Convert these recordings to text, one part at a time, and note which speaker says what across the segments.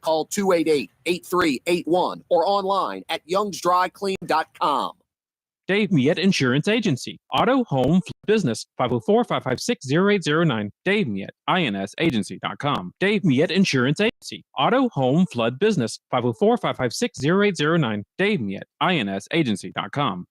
Speaker 1: Call 288-8381 or online at youngsdryclean.com.
Speaker 2: Dave Miette Insurance Agency. Auto, home, business, 504-556-0809. Dave Miette, insagency.com. Dave Miette Insurance Agency. Auto, home, flood, business, 504-556-0809. Dave Miette, insagency.com.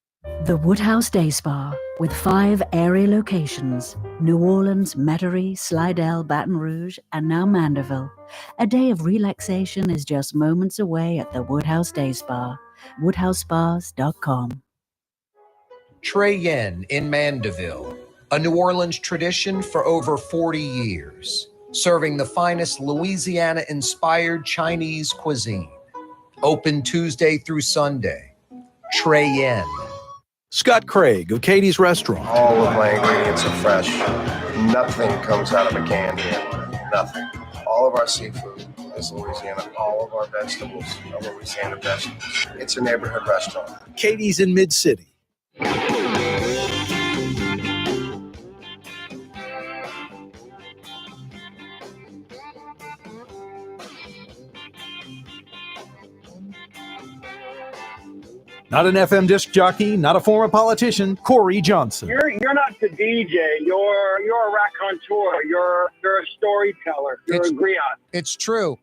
Speaker 3: The Woodhouse Day Spa, with 5 airy locations: New Orleans, Metairie, Slidell, Baton Rouge, and now Mandeville. A day of relaxation is just moments away at the Woodhouse Day Spa. WoodhouseSpas.com.
Speaker 4: Trey Yen in Mandeville, a New Orleans tradition for over 40 years, serving the finest Louisiana-inspired Chinese cuisine. Open Tuesday through Sunday. Trey Yen.
Speaker 5: Scott Craig of Katie's Restaurant.
Speaker 6: All of my ingredients are fresh. Nothing comes out of a can here. Nothing. All of our seafood is Louisiana. All of our vegetables are Louisiana vegetables. It's a neighborhood restaurant.
Speaker 5: Katie's in Mid-City. Not an FM disc jockey, not a former politician, Corey Johnson.
Speaker 7: You're not the DJ. You're a raconteur. You're a storyteller. You're a griot.
Speaker 8: It's true.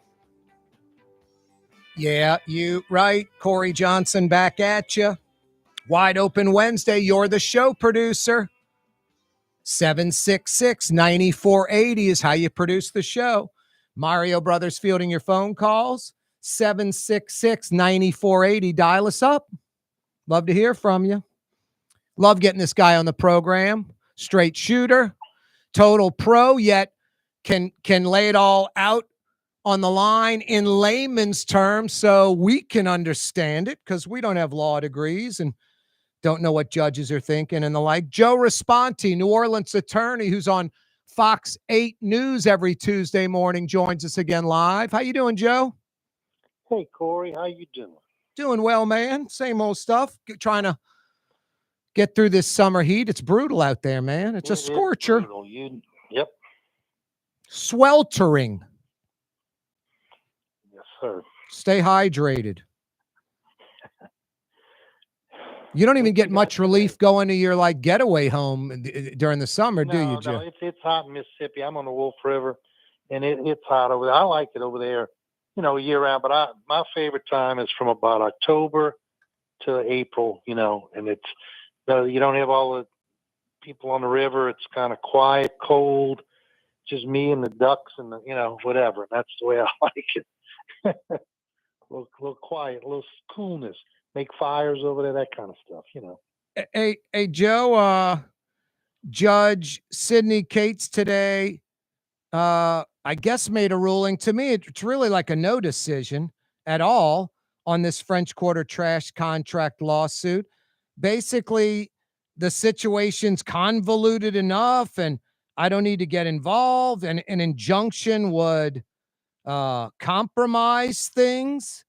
Speaker 8: Yeah, you right. Corey Johnson back at you. Wide Open Wednesday. You're the show producer. 766-9480 is how you produce the show. Mario Brothers fielding your phone calls. 766-9480. Dial us up. Love to hear from you. Love getting this guy on the program. Straight shooter, total pro, yet can lay it all out on the line in layman's terms so we can understand it, because we don't have law degrees and don't know what judges are thinking and the like. Joe Responti, New Orleans attorney who's on Fox 8 News every Tuesday morning, joins us again live. How you doing, Joe?
Speaker 9: Hey, Corey. How you doing?
Speaker 8: Doing well, man. Same old stuff. Trying to get through this summer heat. It's brutal out there, man. It's a scorcher.
Speaker 9: Yep.
Speaker 8: Sweltering.
Speaker 9: Yes, sir.
Speaker 8: Stay hydrated. You don't even get much relief going to your getaway home during the summer, do you, Joe?
Speaker 9: No, it's hot in Mississippi. I'm on the Wolf River, and it's hot over there. I like it over there, year round. But my favorite time is from about October to April, and it's you don't have all the people on the river. It's kind of quiet, cold, just me and the ducks and whatever. And that's the way I like it. a little quiet, a little coolness. Make fires over there, that kind of stuff,
Speaker 8: Hey, Joe, Judge Sidney Cates today, I guess made a ruling. To me, it's really like a no decision at all on this French Quarter trash contract lawsuit. Basically, the situation's convoluted enough and I don't need to get involved, and an injunction would compromise things.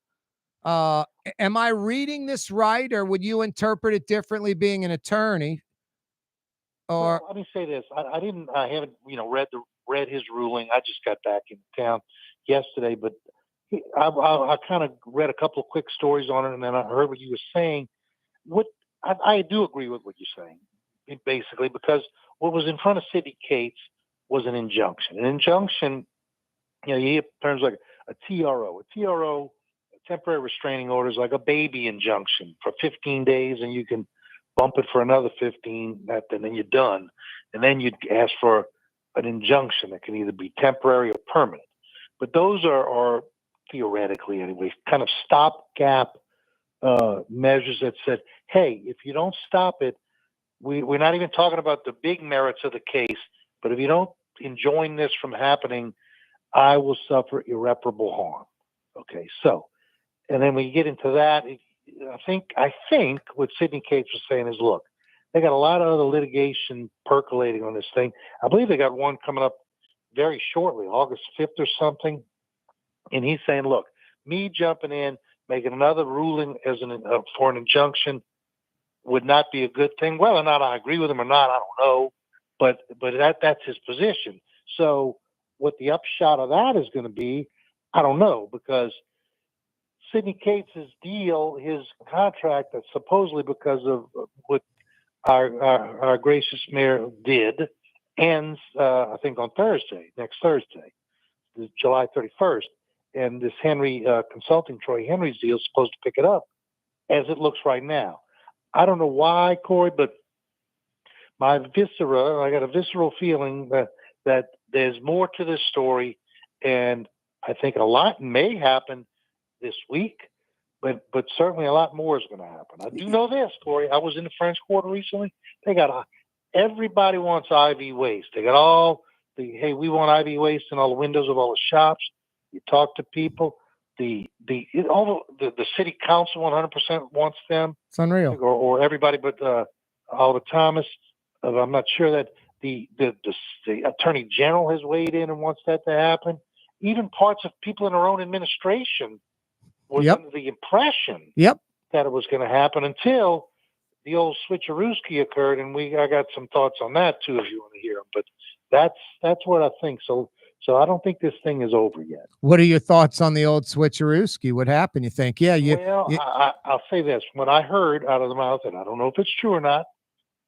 Speaker 8: Am I reading this right, or would you interpret it differently being an attorney? Or
Speaker 9: let me say this. I haven't, read his ruling. I just got back in town yesterday, but I kind of read a couple of quick stories on it, and then I heard what you were saying. I do agree with what you're saying, basically, because what was in front of Sidney Cates was an injunction. An injunction, you hear terms like a TRO. A TRO, temporary restraining order, is like a baby injunction for 15 days, and you can bump it for another 15, and then you're done. And then you'd ask for an injunction that can either be temporary or permanent. But those are theoretically, anyway, kind of stopgap measures that said, hey, if you don't stop it, we're not even talking about the big merits of the case, but if you don't enjoin this from happening, I will suffer irreparable harm. Okay, so, and then when you get into that, I think what Sidney Cates was saying is, look, they got a lot of other litigation percolating on this thing. I believe they got one coming up very shortly, August 5th or something. And he's saying, look, me jumping in, making another ruling as for an injunction would not be a good thing. Whether or not I agree with him or not, I don't know. But that's his position. So what the upshot of that is going to be I don't know, because Sidney Cates' deal, his contract, that supposedly because of what our gracious mayor did, ends, I think, on next Thursday, July 31st. And this Troy Henry's deal is supposed to pick it up as it looks right now. I don't know why, Corey, but I got a visceral feeling that there's more to this story, and I think a lot may happen this week, but certainly a lot more is going to happen. I do know this, Corey. I was in the French Quarter recently. They got everybody wants IV waste. They got hey, we want IV waste in all the windows of all the shops. You talk to people. The city council 100% wants them.
Speaker 8: It's unreal.
Speaker 9: Or everybody but Oliver Thomas. I'm not sure that the attorney general has weighed in and wants that to happen. Even parts of people in our own administration was under the impression that it was going to happen until the old switcherooski occurred, and I got some thoughts on that too, if you want to hear them. But that's what I think. So I don't think this thing is over yet.
Speaker 8: What are your thoughts on the old switcherooski? What happened? You think?
Speaker 9: I'll say this. What I heard out of the mouth, and I don't know if it's true or not,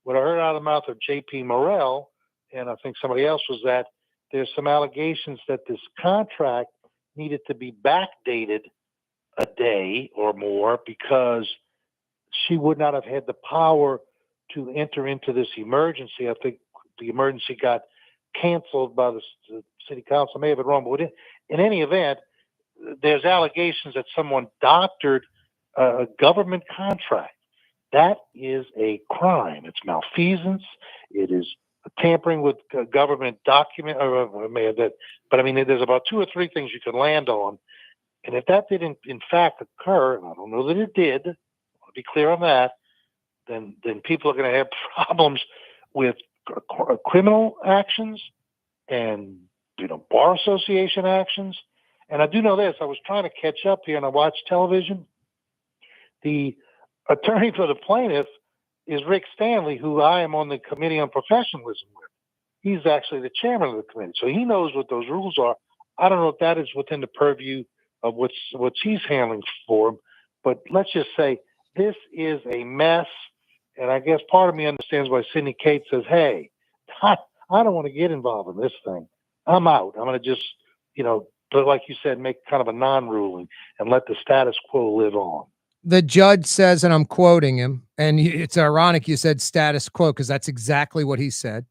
Speaker 9: what I heard out of the mouth of J.P. Morrell, and I think somebody else, was that there's some allegations that this contract needed to be backdated a day or more because she would not have had the power to enter into this emergency. I think the emergency got canceled by the city council. I may have it wrong, but in any event, there's allegations that someone doctored a government contract. That is a crime. It's malfeasance. It is tampering with a government document. But I mean, there's about 2 or 3 things you can land on. And if that didn't, in fact, occur, and I don't know that it did, I want to be clear on that, then people are going to have problems with criminal actions and bar association actions. And I do know this. I was trying to catch up here, and I watched television. The attorney for the plaintiff is Rick Stanley, who I am on the Committee on Professionalism with. He's actually the chairman of the committee, so he knows what those rules are. I don't know if that is within the purview of what's he's handling for him, but let's just say this is a mess. And I guess part of me understands why Sidney Cates says, hey, I don't want to get involved in this thing. I'm out. I'm going to just, but like you said, make kind of a non-ruling and let the status quo live on.
Speaker 8: The judge says, and I'm quoting him, and it's ironic you said status quo because that's exactly what he said.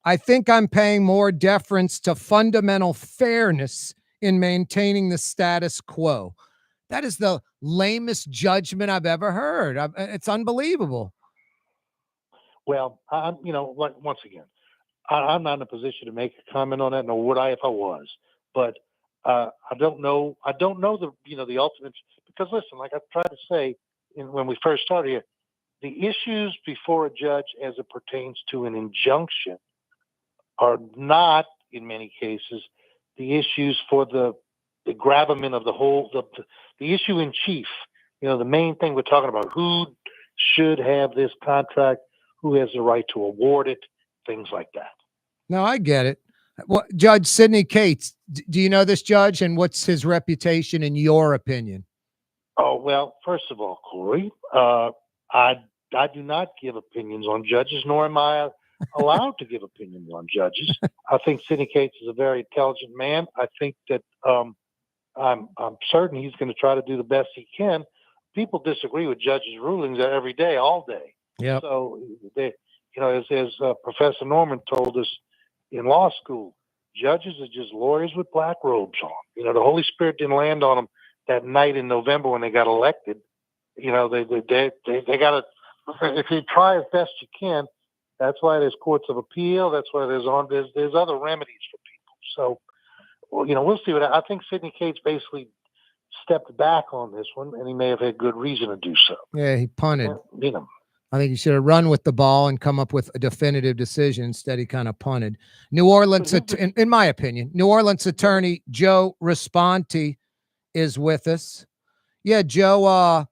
Speaker 8: I think I'm paying more deference to fundamental fairness in maintaining the status quo. That is the lamest judgment I've ever heard. It's unbelievable.
Speaker 9: Well, once again, I'm not in a position to make a comment on that, nor would I if I was. But I don't know. I don't know the ultimate, because listen, like I tried to say when we first started here, the issues before a judge as it pertains to an injunction are not, in many cases, the issues for the gravamen of the whole, the issue in chief. The main thing we're talking about: who should have this contract, who has the right to award it, things like that.
Speaker 8: No, I get it. Well, Judge Sidney Cates, do you know this judge, and what's his reputation in your opinion?
Speaker 9: Oh, well, first of all, Corey, I do not give opinions on judges, nor am I allowed to give opinions on judges. I think Sidney Cates is a very intelligent man. I think that I'm certain he's going to try to do the best he can. People disagree with judges' rulings every day, all day.
Speaker 8: Yeah.
Speaker 9: So as Professor Norman told us in law school, judges are just lawyers with black robes on. The Holy Spirit didn't land on them that night in November when they got elected. They got to, if you try as best you can. That's why there's courts of appeal. That's why there's other remedies for people. So, we'll see. I think Sidney Cates basically stepped back on this one, and he may have had good reason to do so.
Speaker 8: Yeah, he punted. I think he should have run with the ball and come up with a definitive decision. Instead, he kind of punted. New Orleans, in my opinion, New Orleans attorney Joe Risponti is with us. Yeah, Joe,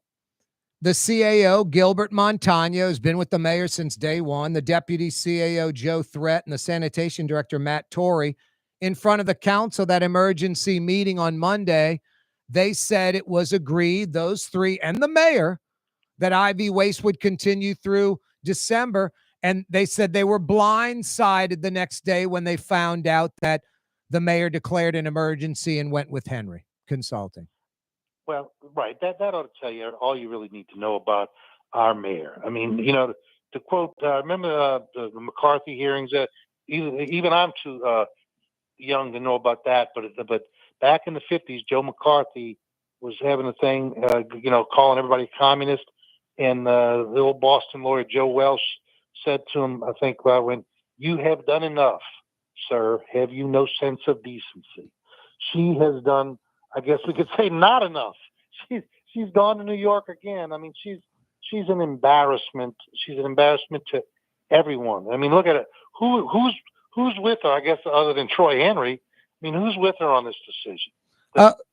Speaker 8: the CAO, Gilbert Montano, has been with the mayor since day one. The deputy CAO, Joe Threat, and the sanitation director, Matt Torrey, in front of the council, that emergency meeting on Monday, they said it was agreed, those three and the mayor, that IV waste would continue through December. And they said they were blindsided the next day when they found out that the mayor declared an emergency and went with Henry Consulting.
Speaker 9: Well, right. That ought to tell you all you really need to know about our mayor. I mean, you know, to quote, remember the McCarthy hearings? Even I'm too young to know about that. But back in the 50s, Joe McCarthy was having a thing, you know, calling everybody communist. And the old Boston lawyer Joe Welsh said to him, I think, when you have done enough, sir, have you no sense of decency? She has done, I guess we could say, not enough. She's gone to New York again. I mean, she's an embarrassment. She's an embarrassment to everyone. I mean, look at it. Who's with her? I guess other than Troy Henry. I mean, who's with her on this decision?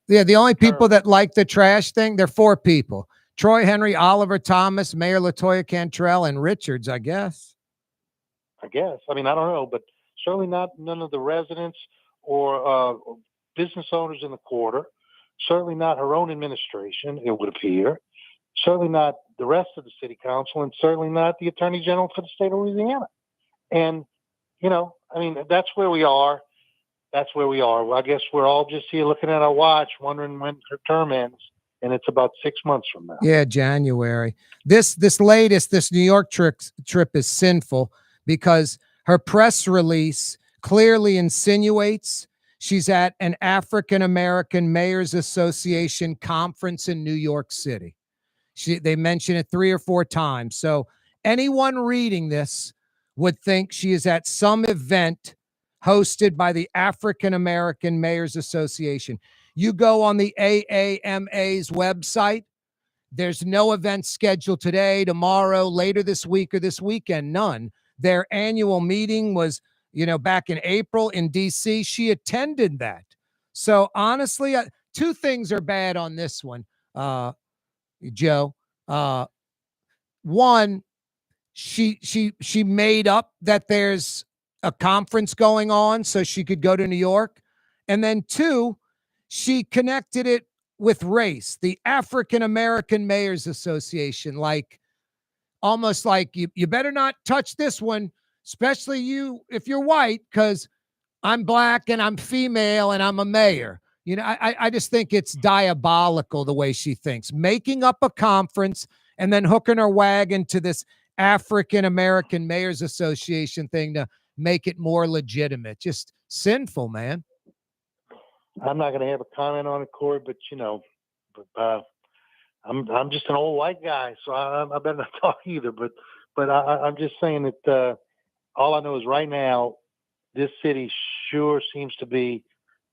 Speaker 8: Yeah, the only people that like the trash thing, they're four people: Troy Henry, Oliver Thomas, Mayor LaToya Cantrell, and Richards, I guess.
Speaker 9: I mean, I don't know, but certainly none of the residents or business owners in the quarter. Certainly not her own administration, it would appear. Certainly not the rest of the city council, and certainly not the attorney general for the state of Louisiana. And, you know, I mean, that's where we are. That's where we are. Well, I guess we're all just here looking at our watch, wondering when her term ends. And it's about 6 months from now.
Speaker 8: Yeah, January. This New York trip is sinful because her press release clearly insinuates she's at an African American Mayors Association conference in New York City. They mention it 3 or 4 times. So anyone reading this would think she is at some event hosted by the African American Mayors Association. You go on the AAMA's website, there's no event scheduled today, tomorrow, later this week, or this weekend. None. Their annual meeting was, you know, back in April in DC. She attended that. So honestly, 2 things are bad on this one, Joe. One, she made up that there's a conference going on so she could go to New York. And then 2, she connected it with race, the African American Mayors Association, like almost like you better not touch this one, especially you if you're white, because I'm black and I'm female and I'm a mayor. You know, I just think it's diabolical the way she thinks, making up a conference and then hooking her wagon to this African American Mayors Association thing to make it more legitimate. Just sinful, man.
Speaker 9: I'm not going to have a comment on it, Corey, but you know, I'm just an old white guy, so I better not talk either. But I'm just saying that all I know is right now, this city sure seems to be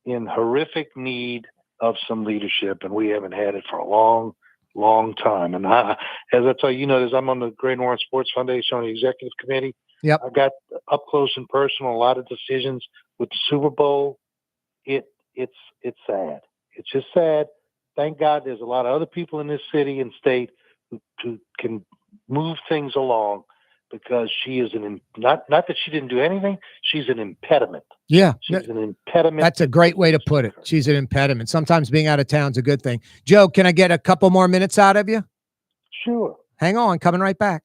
Speaker 9: in horrific need of some leadership, and we haven't had it for a long, long time. And as I tell you, I'm on the Great New Orleans Sports Foundation on the executive committee.
Speaker 8: Yep.
Speaker 9: I got up close and personal a lot of decisions with the Super Bowl. It's sad. It's just sad. Thank God there's a lot of other people in this city and state who can move things along, because she is not that she didn't do anything. She's an impediment.
Speaker 8: Yeah.
Speaker 9: She's an impediment.
Speaker 8: That's a great way to put it. She's an impediment. Sometimes being out of town's a good thing. Joe, can I get a couple more minutes out of you?
Speaker 9: Sure.
Speaker 8: Hang on. Coming right back.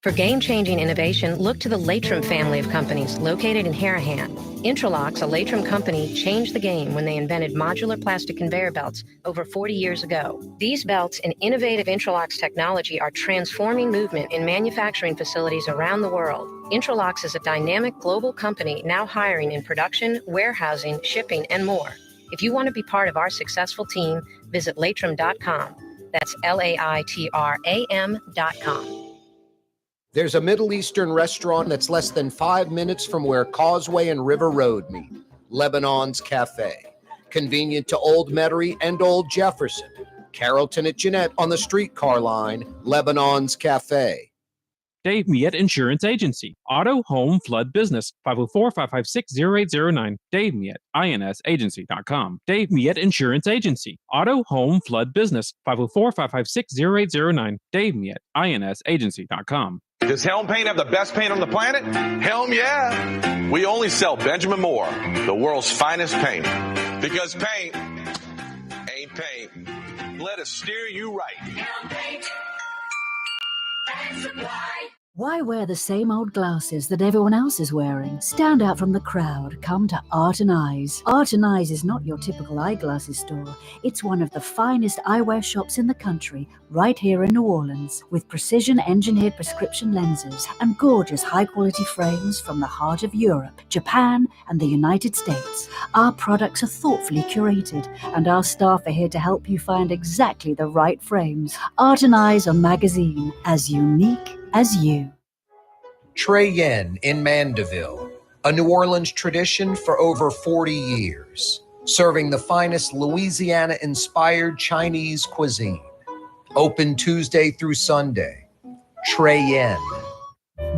Speaker 10: For game-changing innovation, look to the Latrim family of companies located in Harahan. Intralocks, a Latrim company, changed the game when they invented modular plastic conveyor belts over 40 years ago. These belts and innovative Intralocks technology are transforming movement in manufacturing facilities around the world. Intralocks is a dynamic global company now hiring in production, warehousing, shipping, and more. If you want to be part of our successful team, visit Latrim.com. That's LAITRAM.com.
Speaker 4: There's a Middle Eastern restaurant that's less than 5 minutes from where Causeway and River Road meet, Lebanon's Cafe. Convenient to Old Metairie and Old Jefferson. Carrollton at Jeanette on the streetcar line, Lebanon's Cafe.
Speaker 2: Dave Miette Insurance Agency. Auto, home, flood, business. 504-556-0809. Dave Miette, INSagency.com. Dave Miette Insurance Agency. Auto, home, flood, business. 504-556-0809. Dave Miette, INSagency.com.
Speaker 11: Does Helm Paint have the best paint on the planet? Helm, yeah. We only sell Benjamin Moore, the world's finest paint. Because paint ain't paint. Let us steer you right. Helm Paint and Supply.
Speaker 3: Why wear the same old glasses that everyone else is wearing? Stand out from the crowd. Come to Art and Eyes. Art and Eyes is not your typical eyeglasses store. It's one of the finest eyewear shops in the country, right here in New Orleans, with precision-engineered prescription lenses and gorgeous high-quality frames from the heart of Europe, Japan, and the United States. Our products are thoughtfully curated, and our staff are here to help you find exactly the right frames. Art and Eyes on magazine, as unique as you.
Speaker 4: Trey Yen in Mandeville, a New Orleans tradition for over 40 years, serving the finest Louisiana-inspired Chinese cuisine. Open Tuesday through Sunday. Trey Yen.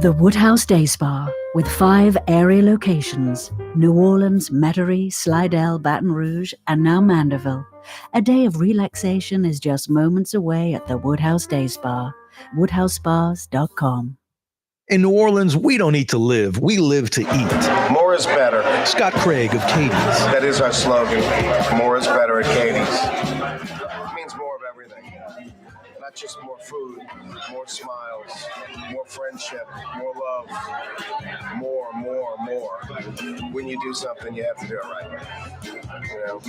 Speaker 3: The Woodhouse Day Spa, with 5 area locations: New Orleans, Metairie, Slidell, Baton Rouge, and now Mandeville. A day of relaxation is just moments away at the Woodhouse Day Spa. WoodhouseSpas.com.
Speaker 5: In New Orleans, we don't eat to live, we live to eat.
Speaker 6: More is better.
Speaker 5: Scott Craig of Katie's.
Speaker 6: That is our slogan. More is better at Katie's. It means more of everything. Not just more food, more smiles, more friendship, more love, more. When you do something, you have to do it right. You know,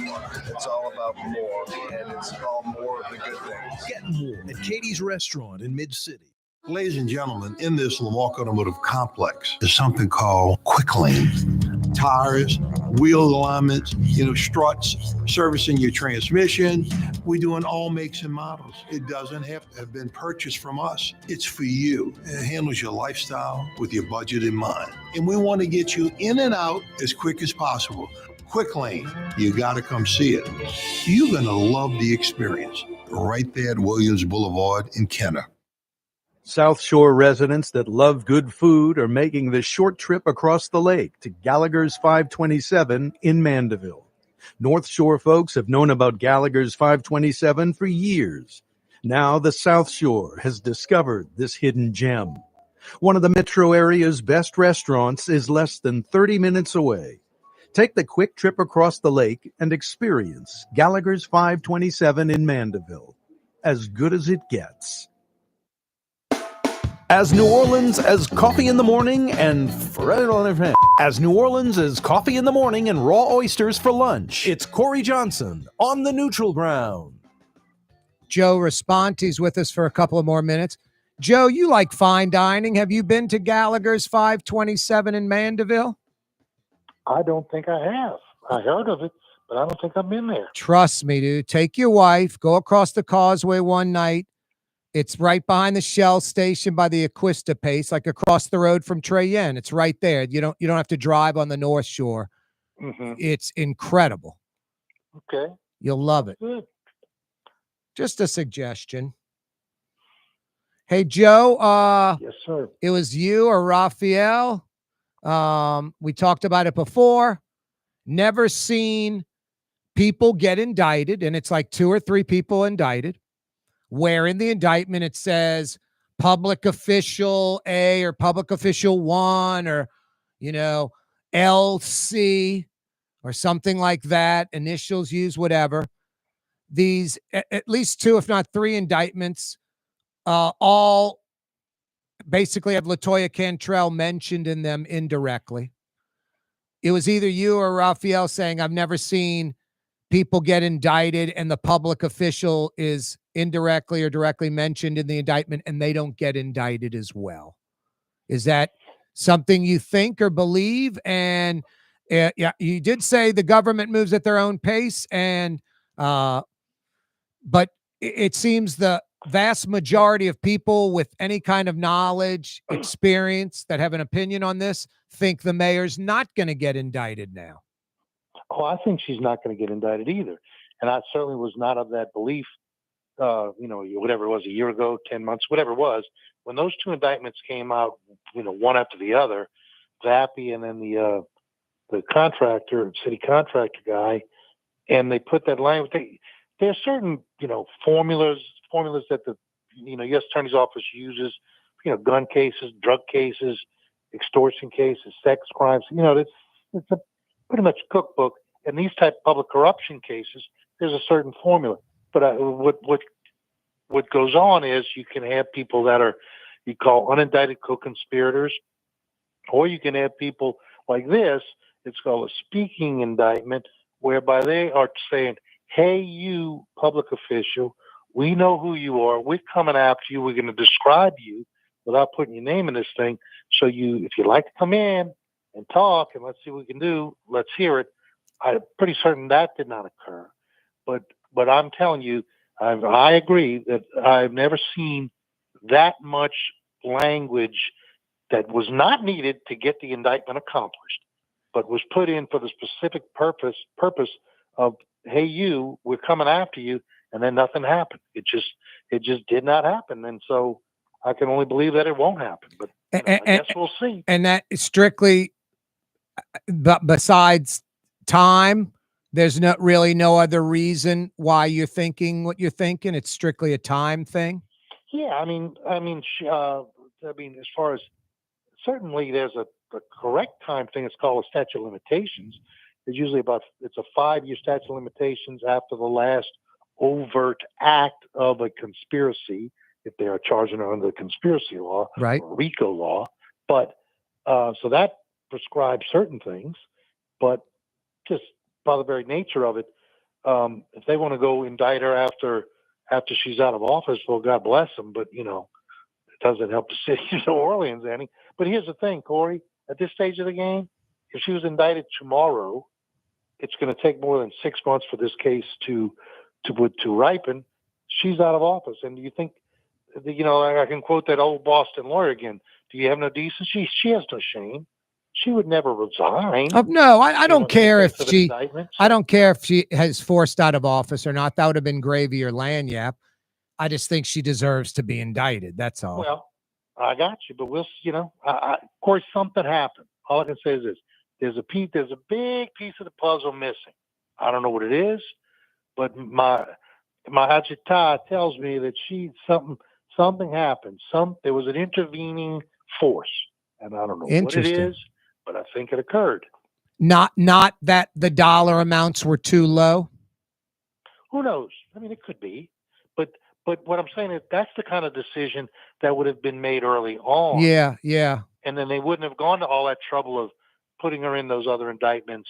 Speaker 6: it's all about more, and it's all more of the good things.
Speaker 5: Get more at Katie's Restaurant in Mid-City.
Speaker 12: Ladies and gentlemen, in this Lamarck Automotive Complex is something called Quick Lane. Tires, wheel alignments, struts, servicing your transmission. We do in all makes and models. It doesn't have to have been purchased from us. It's for you. It handles your lifestyle with your budget in mind. And we want to get you in and out as quick as possible. Quick Lane, you got to come see it. You're going to love the experience. Right there at Williams Boulevard in Kenner.
Speaker 5: South Shore residents that love good food are making the short trip across the lake to Gallagher's 527 in Mandeville. North Shore folks have known about Gallagher's 527 for years. Now the South Shore has discovered this hidden gem. One of the metro area's best restaurants is less than 30 minutes away. Take the quick trip across the lake and experience Gallagher's 527 in Mandeville. As good as it gets. As New Orleans as coffee in the morning and as New Orleans as coffee in the morning and raw oysters for lunch. It's Corey Johnson on the neutral ground.
Speaker 8: Joe Responti's with us for a couple of more minutes. Joe, you like fine dining. Have you been to Gallagher's 527 in Mandeville?
Speaker 9: I don't think I have. I heard of it, but I don't think I've been there.
Speaker 8: Trust me, dude. Take your wife, go across the causeway one night. It's right behind the Shell station by the Aquista Pace, like across the road from Trey Yen. It's right there. You don't have to drive on the North Shore.
Speaker 9: Mm-hmm.
Speaker 8: It's incredible.
Speaker 9: Okay.
Speaker 8: You'll love it.
Speaker 9: Good.
Speaker 8: Just a suggestion. Hey, Joe.
Speaker 9: Yes, sir.
Speaker 8: It was you or Raphael. We talked about it before. Never seen people get indicted, and it's like 2 or 3 people indicted, where in the indictment it says public official A or public official 1 or, LC or something like that, initials used, whatever. These, at least 2, if not 3 indictments, all basically have LaToya Cantrell mentioned in them indirectly. It was either you or Raphael saying, I've never seen people get indicted and the public official is indirectly or directly mentioned in the indictment and they don't get indicted as well. Is that something you think or believe? And yeah, you did say the government moves at their own pace, and but it seems the vast majority of people with any kind of knowledge, experience that have an opinion on this think the mayor's not going to get indicted now.
Speaker 9: Oh, I think she's not going to get indicted either. And I certainly was not of that belief, whatever it was, a year ago, 10 months, whatever it was, when those 2 indictments came out, one after the other, Vappy and then the contractor, city contractor guy, and they put that language. There's certain, formulas that the, U.S. Attorney's Office uses gun cases, drug cases, extortion cases, sex crimes. It's a pretty much cookbook. And these type of public corruption cases, there's a certain formula. But what goes on is you can have people that are you call unindicted co-conspirators, or you can have people like this. It's called a speaking indictment, whereby they are saying, "Hey, you public official, we know who you are. We're coming after you. We're going to describe you without putting your name in this thing. So if you'd like to come in and talk, and let's see what we can do, let's hear it." I'm pretty certain that did not occur. But I'm telling you, I agree that I've never seen that much language that was not needed to get the indictment accomplished, but was put in for the specific purpose of, "Hey, we're coming after you," and then nothing happened. It just did not happen, and so I can only believe that it won't happen. But I guess we'll see.
Speaker 8: And that is strictly, but besides time, there's no other reason why you're thinking what you're thinking. It's strictly a time thing.
Speaker 9: Yeah, I mean, as far as certainly there's a correct time thing. It's called a statute of limitations. It's usually it's a 5-year statute of limitations after the last overt act of a conspiracy, if they are charging under the conspiracy law,
Speaker 8: right,
Speaker 9: or RICO law. But so that prescribes certain things, but just by the very nature of it, if they want to go indict her after she's out of office, well, God bless them. But it doesn't help the city of New Orleans any. But here's the thing, Corey. At this stage of the game, if she was indicted tomorrow, it's going to take more than 6 months for this case to ripen. She's out of office, and do you think? I can quote that old Boston lawyer again. Do you have no decency? She has no shame. She would never resign.
Speaker 8: No, I don't care if she.
Speaker 9: I
Speaker 8: don't care if she has forced out of office or not. That would have been gravy or lanyap. I just think she deserves to be indicted. That's all.
Speaker 9: Well, I got you, but we'll. Of course, something happened. All I can say is this: there's a big piece of the puzzle missing. I don't know what it is, but my agita tells me that something happened. There was an intervening force, and I don't know what it is, but I think it occurred.
Speaker 8: Not that the dollar amounts were too low.
Speaker 9: Who knows? I mean, it could be, but what I'm saying is that's the kind of decision that would have been made early on.
Speaker 8: Yeah.
Speaker 9: And then they wouldn't have gone to all that trouble of putting her in those other indictments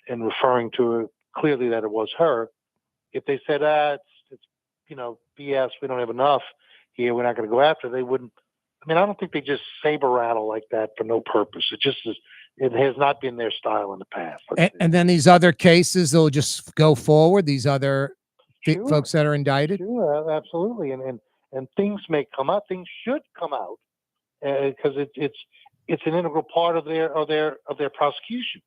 Speaker 9: and referring to her clearly that it was her. If they said, it's BS, we don't have enough here, we're not going to go after, they wouldn't. I mean, I don't think they just saber rattle like that for no purpose. It has not been their style in the past.
Speaker 8: And then these other cases, they'll just go forward. These other folks that are indicted.
Speaker 9: Sure, absolutely. And things may come out. Things should come out because it's an integral part of their prosecution.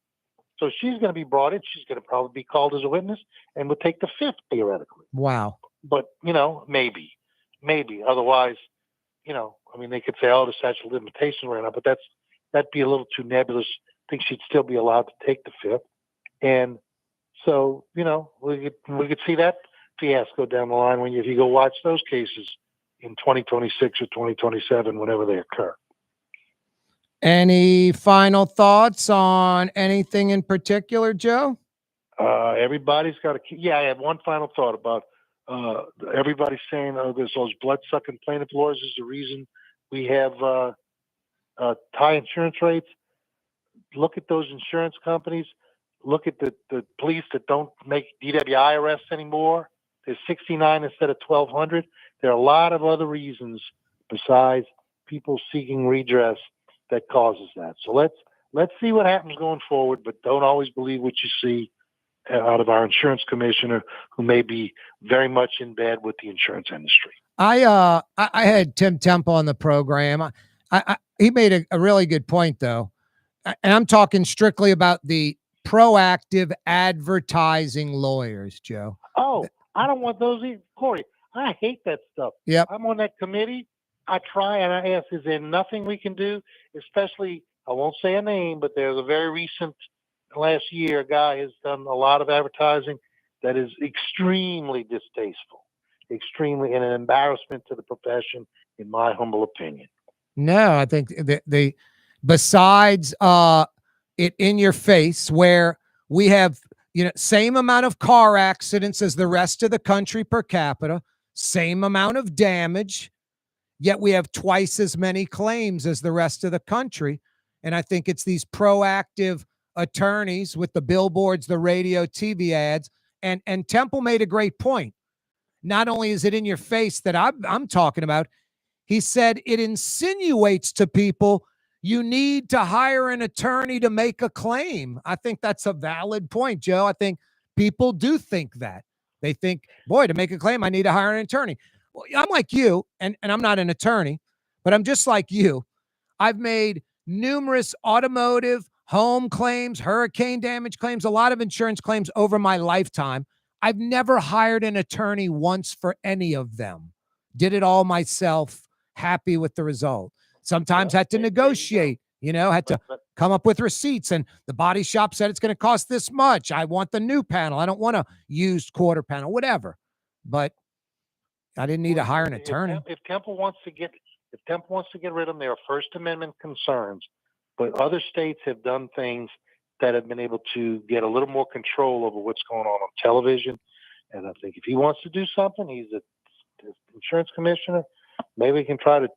Speaker 9: So she's going to be brought in. She's going to probably be called as a witness and would take the fifth theoretically.
Speaker 8: Wow.
Speaker 9: But maybe. Otherwise, they could say, "Oh, the statute of limitations ran out," but that'd be a little too nebulous. I think she'd still be allowed to take the fifth, and so we could see that fiasco down the line if you go watch those cases in 2026 or 2027, whenever they occur.
Speaker 8: Any final thoughts on anything in particular, Joe?
Speaker 9: Everybody's got I have one final thought about everybody's saying there's those blood-sucking plaintiff lawyers is the reason we have high insurance rates. Look at those insurance companies. Look at the police that don't make DWI arrests anymore. There's 69 instead of 1,200. There are a lot of other reasons besides people seeking redress that causes that. So let's see what happens going forward, but don't always believe what you see out of our insurance commissioner, who may be very much in bed with the insurance industry.
Speaker 8: I had Tim Temple on the program. He made a really good point, though, and I'm talking strictly about the proactive advertising lawyers, Joe.
Speaker 9: Oh, I don't want those either, Corey. I hate that stuff.
Speaker 8: Yep.
Speaker 9: I'm on that committee. I try and I ask, is there nothing we can do? Especially, I won't say a name, but there's a very recent, last year, a guy has done a lot of advertising that is extremely distasteful, extremely, and an embarrassment to the profession, in my humble opinion.
Speaker 8: No, I think the besides it in your face, where we have, same amount of car accidents as the rest of the country per capita, same amount of damage, yet we have twice as many claims as the rest of the country. And I think it's these proactive attorneys with the billboards, the radio, TV ads. And Temple made a great point. Not only is it in your face that I'm talking about, he said it insinuates to people you need to hire an attorney to make a claim. I think that's a valid point, Joe. I think people do think that. They think, boy, to make a claim, I need to hire an attorney. Well, I'm like you, and I'm not an attorney, but I'm just like you. I've made numerous automotive, home claims, hurricane damage claims, a lot of insurance claims over my lifetime. I've never hired an attorney once for any of them. Did it all myself, happy with the result. Sometimes had to negotiate, had to come up with receipts, and the body shop said it's going to cost this much. I want the new panel. I don't want a used quarter panel, whatever. But I didn't need to hire an attorney.
Speaker 9: If Temple wants to get rid of them, there are First Amendment concerns, but other states have done things that have been able to get a little more control over what's going on television. And I think if he wants to do something, he's an insurance commissioner. Maybe he can try to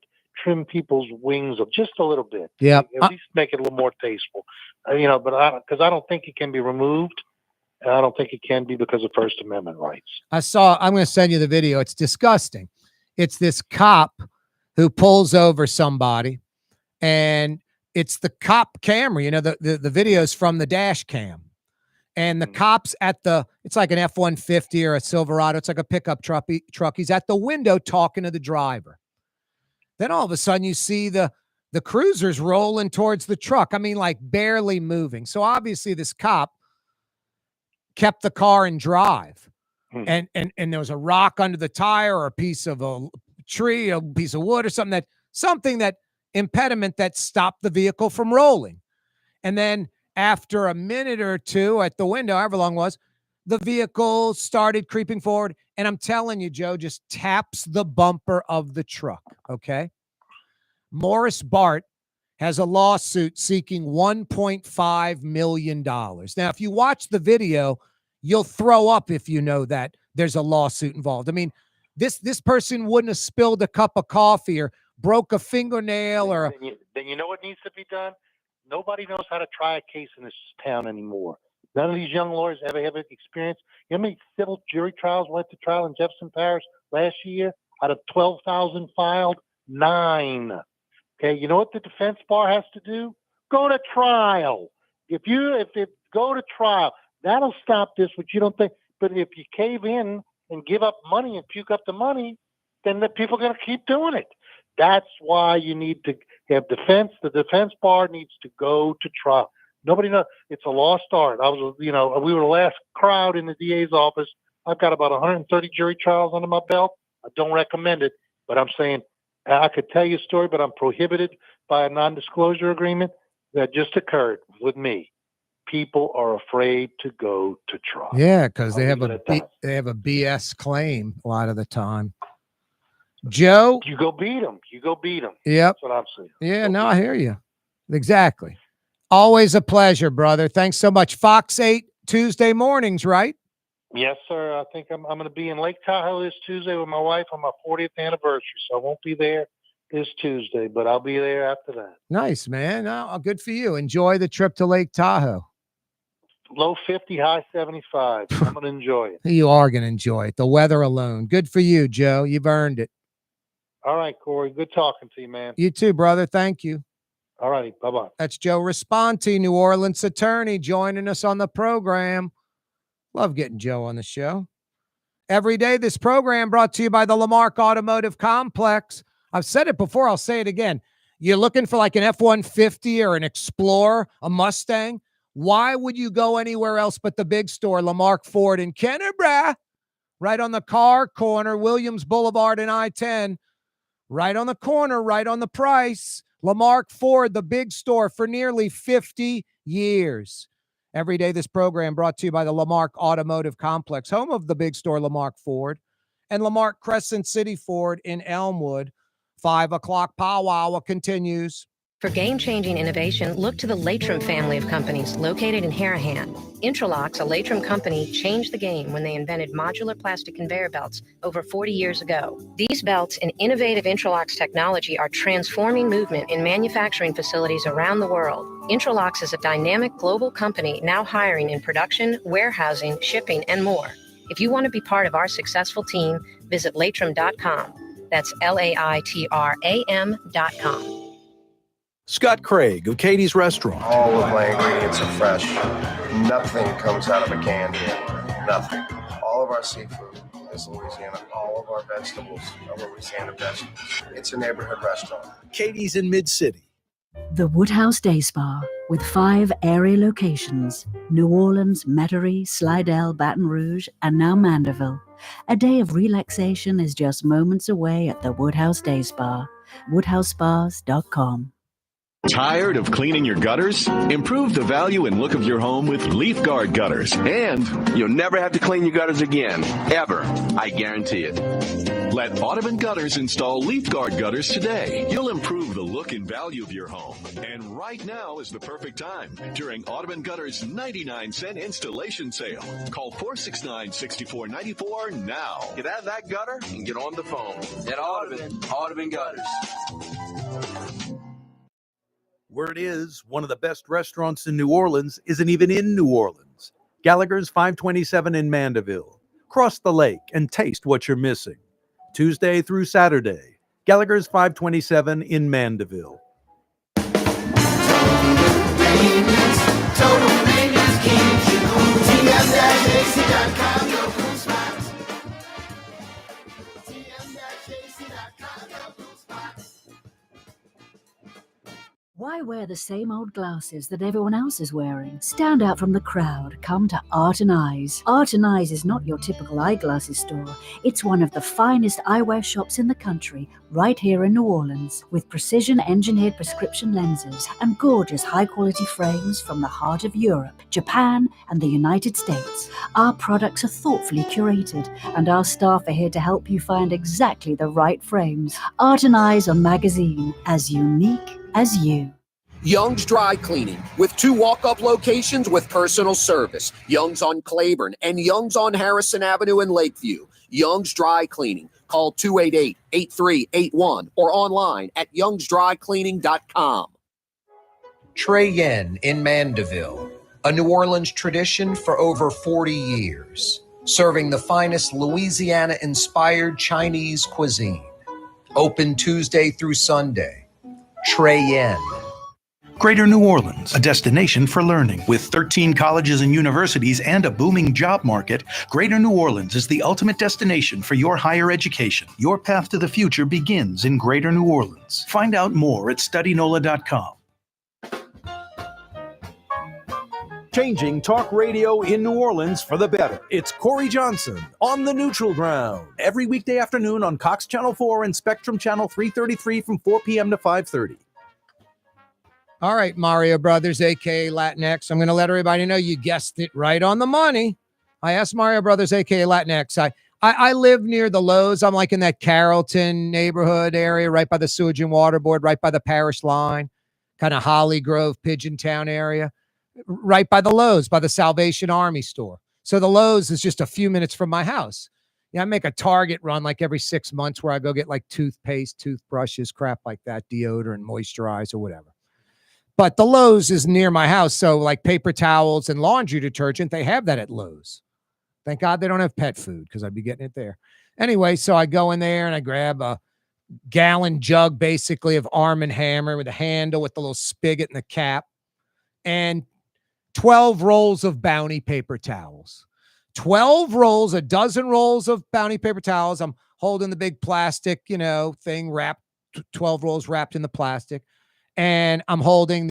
Speaker 9: trim people's wings up just a little bit.
Speaker 8: Yeah,
Speaker 9: at least make it a little more tasteful. But because I don't think it can be removed. And I don't think it can be because of First Amendment rights.
Speaker 8: I'm going to send you the video. It's disgusting. It's this cop who pulls over somebody, and it's the cop camera, the videos from the dash cam. And the cop's it's like an F-150 or a Silverado. It's like a pickup truck. He's at the window talking to the driver. Then all of a sudden you see the cruiser's rolling towards the truck. I mean, like barely moving. So obviously this cop kept the car in drive. And there was a rock under the tire, or a piece of a tree, a piece of wood, or something that impediment that stopped the vehicle from rolling. And then after a minute or two at the window, however long it was, the vehicle started creeping forward. And I'm telling you, Joe, just taps the bumper of the truck. Okay. Morris Bart has a lawsuit seeking $1.5 million. Now, if you watch the video, you'll throw up if you know that there's a lawsuit involved. I mean, this person wouldn't have spilled a cup of coffee or broke a fingernail or.
Speaker 9: Then you know what needs to be done? Nobody knows how to try a case in this town anymore. None of these young lawyers ever have experience. You know how many civil jury trials went to trial in Jefferson Parish last year? Out of 12,000 filed, 9. Okay, you know what the defense bar has to do? Go to trial. If go to trial, that'll stop this, which you don't think. But if you cave in and give up money and puke up the money, then the people are going to keep doing it. That's why you need to have defense. The defense bar needs to go to trial. Nobody knows. It's a lost art. We were the last crowd in the DA's office. I've got about 130 jury trials under my belt. I don't recommend it, but I'm saying I could tell you a story, but I'm prohibited by a non-disclosure agreement that just occurred with me. People are afraid to go to trial.
Speaker 8: Yeah, because they have a BS claim a lot of the time. Joe,
Speaker 9: you go beat them.
Speaker 8: Yep.
Speaker 9: That's what I'm saying.
Speaker 8: Yeah, no, I hear you. Exactly. Always a pleasure, brother. Thanks so much. Fox 8 Tuesday mornings, right?
Speaker 9: Yes, sir. I think I'm going to be in Lake Tahoe this Tuesday with my wife on my 40th anniversary, so I won't be there this Tuesday, but I'll be there after that.
Speaker 8: Nice, man. Oh, good for you. Enjoy the trip to Lake Tahoe.
Speaker 9: Low 50, high 75. I'm going to enjoy it.
Speaker 8: You are going to enjoy it. The weather alone. Good for you, Joe. You've earned it.
Speaker 9: All right, Corey. Good talking to you, man.
Speaker 8: You too, brother. Thank you.
Speaker 9: All righty. Bye-bye.
Speaker 8: That's Joe Responti, New Orleans attorney, joining us on the program. Love getting Joe on the show. Every day, this program brought to you by the Lamarck Automotive Complex. I've said it before. I'll say it again. You're looking for like an F-150 or an Explorer, a Mustang. Why would you go anywhere else but the big store, Lamarck Ford in Kennebra, right on the car corner, Williams Boulevard and I-10, right on the corner, right on the price. Lamarck Ford, the big store for nearly 50 years. Every day, this program brought to you by the Lamarck Automotive Complex, home of the big store, Lamarck Ford, and Lamarck Crescent City Ford in Elmwood. 5 o'clock powwow continues.
Speaker 10: For game-changing innovation, look to the Latrim family of companies located in Harahan. Intralox, a Latrim company, changed the game when they invented modular plastic conveyor belts over 40 years ago. These belts and innovative Intralox technology are transforming movement in manufacturing facilities around the world. Intralox is a dynamic global company now hiring in production, warehousing, shipping, and more. If you want to be part of our successful team, visit latrim.com. That's LAITRAM.com.
Speaker 5: Scott Craig of Katie's Restaurant.
Speaker 6: All of my ingredients are fresh. Nothing comes out of a can here. Nothing. All of our seafood is Louisiana. All of our vegetables are Louisiana vegetables. It's a neighborhood restaurant.
Speaker 5: Katie's in Mid-City.
Speaker 3: The Woodhouse Day Spa, with 5 area locations: New Orleans, Metairie, Slidell, Baton Rouge, and now Mandeville. A day of relaxation is just moments away at the Woodhouse Day Spa. WoodhouseSpas.com.
Speaker 13: Tired of cleaning your gutters? Improve the value and look of your home with Leaf Guard gutters. And you'll never have to clean your gutters again. Ever. I guarantee it. Let Audubon Gutters install Leaf Guard gutters today. You'll improve the look and value of your home. And right now is the perfect time during Audubon Gutters' 99-cent installation sale. Call 469-6494 now.
Speaker 14: Get out of that gutter and get on the phone. At Audubon Gutters.
Speaker 5: Word is, one of the best restaurants in New Orleans isn't even in New Orleans. Gallagher's 527 in Mandeville. Cross the lake and taste what you're missing. Tuesday through Saturday. Gallagher's 527 in Mandeville.
Speaker 3: Why wear the same old glasses that everyone else is wearing? Stand out from the crowd. Come to Art and Eyes. Art and Eyes is not your typical eyeglasses store. It's one of the finest eyewear shops in the country, right here in New Orleans, with precision-engineered prescription lenses and gorgeous high-quality frames from the heart of Europe, Japan, and the United States. Our products are thoughtfully curated, and our staff are here to help you find exactly the right frames. Art and Eyes on Magazine, as unique as you.
Speaker 1: Young's Dry Cleaning, with 2 walk-up locations with personal service. Young's on Claiborne and Young's on Harrison Avenue in Lakeview. Young's Dry Cleaning. Call 288-8381 or online at youngsdrycleaning.com.
Speaker 4: Trey Yen in Mandeville, a New Orleans tradition for over 40 years, serving the finest Louisiana-inspired Chinese cuisine. Open Tuesday through Sunday. Trey Yen.
Speaker 15: Greater New Orleans, a destination for learning. With 13 colleges and universities and a booming job market, Greater New Orleans is the ultimate destination for your higher education. Your path to the future begins in Greater New Orleans. Find out more at studynola.com.
Speaker 5: Changing talk radio in New Orleans for the better. It's Corey Johnson on the Neutral Ground. Every weekday afternoon on Cox Channel 4 and Spectrum Channel 333 from 4 p.m. to 5:30.
Speaker 8: All right, Mario Brothers, a.k.a. Latinx. I'm going to let everybody know you guessed it right on the money. I asked Mario Brothers, a.k.a. Latinx. I live near the Lowe's. I'm like in that Carrollton neighborhood area, right by the Sewage and Water Board, right by the parish line, kind of Holly Grove, Pigeon Town area, right by the Lowe's, by the Salvation Army store. So the Lowe's is just a few minutes from my house. Yeah, I make a Target run like every 6 months where I go get like toothpaste, toothbrushes, crap like that, deodorant, moisturizer, whatever. But the Lowe's is near my house. So like paper towels and laundry detergent, they have that at Lowe's. Thank God they don't have pet food because I'd be getting it there. Anyway, so I go in there and I grab a gallon jug basically of Arm & Hammer with a handle with the little spigot and the cap. And 12 rolls of Bounty paper towels. 12 rolls, a dozen rolls of Bounty paper towels. I'm holding the big plastic, thing wrapped, 12 rolls wrapped in the plastic. And I'm holding